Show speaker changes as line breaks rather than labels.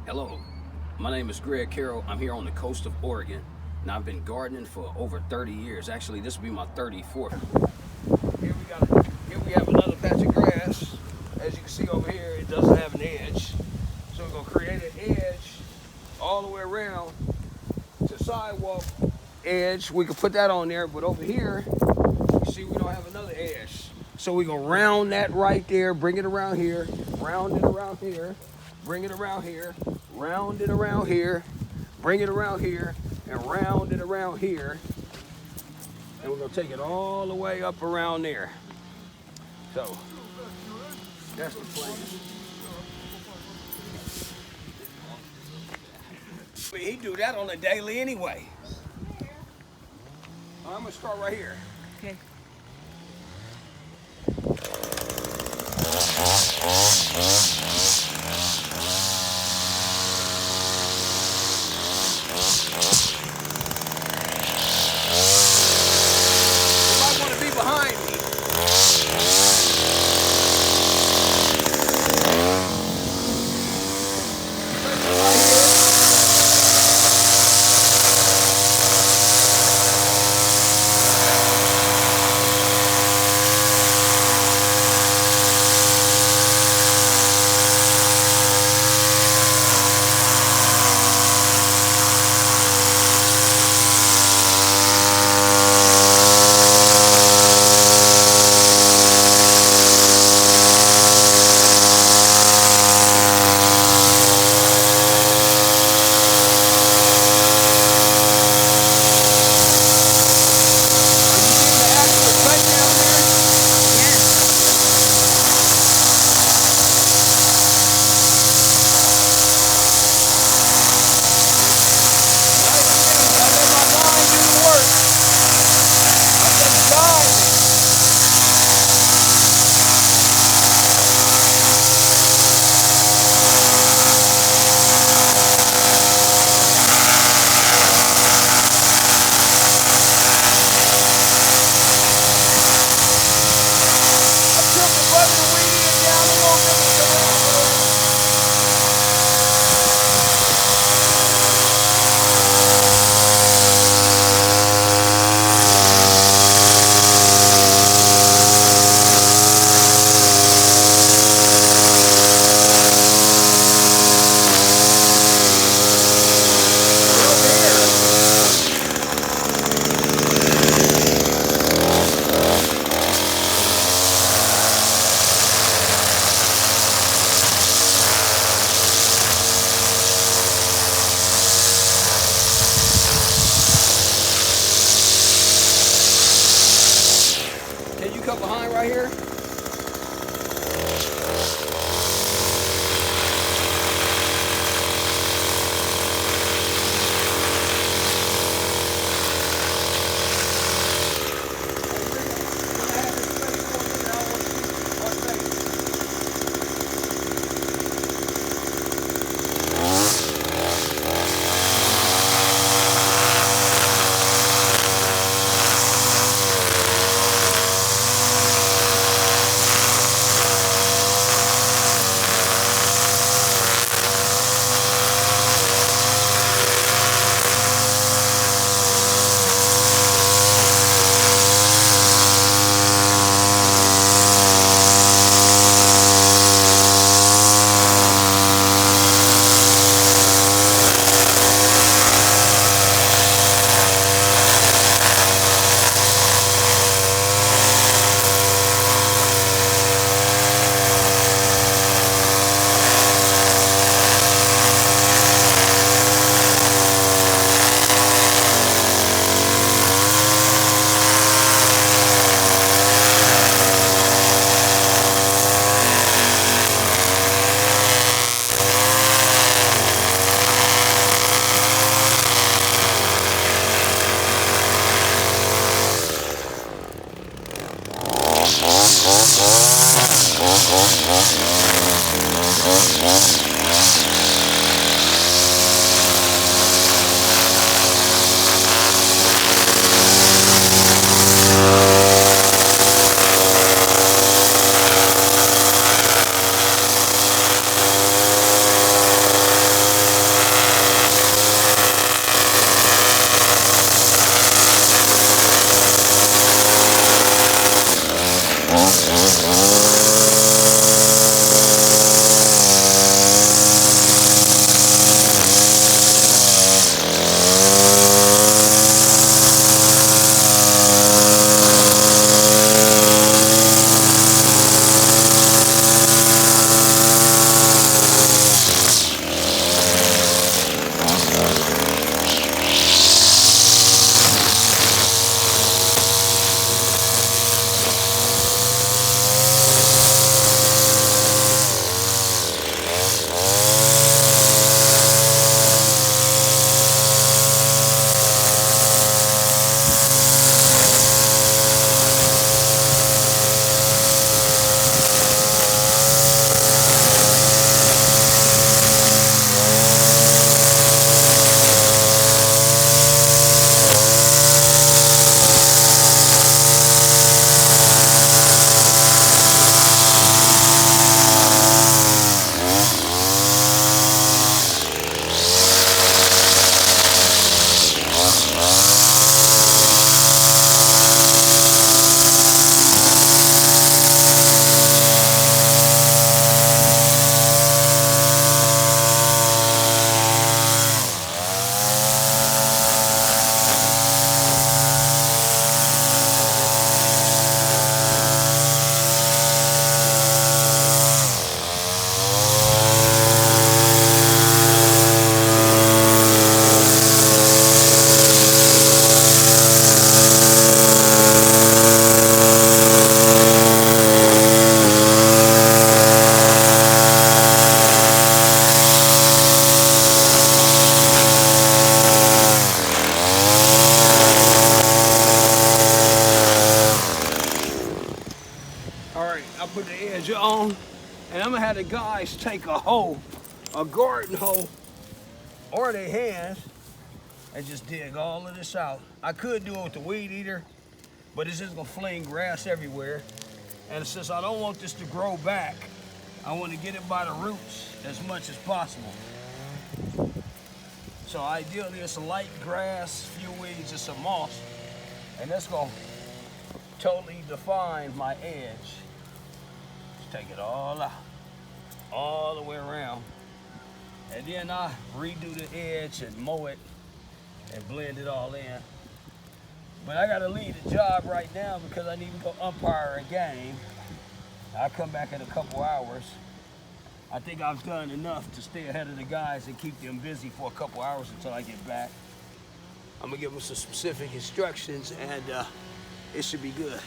Hello, my name is Greg Carroll. I'm here on the coast of Oregon, and I've been gardening for over 30 years. Actually, this will be my 34th. Here we have another patch of grass. As you can see over here, it doesn't have an edge. So we're gonna create an edge all the way around to sidewalk edge. We can put that on there, but over here, you see we don't have another edge. So we're gonna round that right there, bring it around here, round it around here, bring it around here, round it around here, bring it around here, and round it around here. And we're gonna take it all the way up around there. So that's the plan. I mean, he do that on a daily anyway. I'm gonna start right here.
Okay.
You might want to be behind me. the guys take a hoe, a garden hoe, or their hands, and just dig all of this out. I could do it with the weed eater, but it's just gonna fling grass everywhere. And since I don't want this to grow back, I want to get it by the roots as much as possible. So ideally it's a light grass, few weeds, and some moss. And that's gonna totally define my edge. Just take it all out, all the way around. And then I redo the edge and mow it and blend it all in. But I gotta leave the job right now because I need to go umpire a game. I'll come back in a couple hours. I think I've done enough to stay ahead of the guys and keep them busy for a couple hours until I get back. I'm gonna give them some specific instructions and it should be good.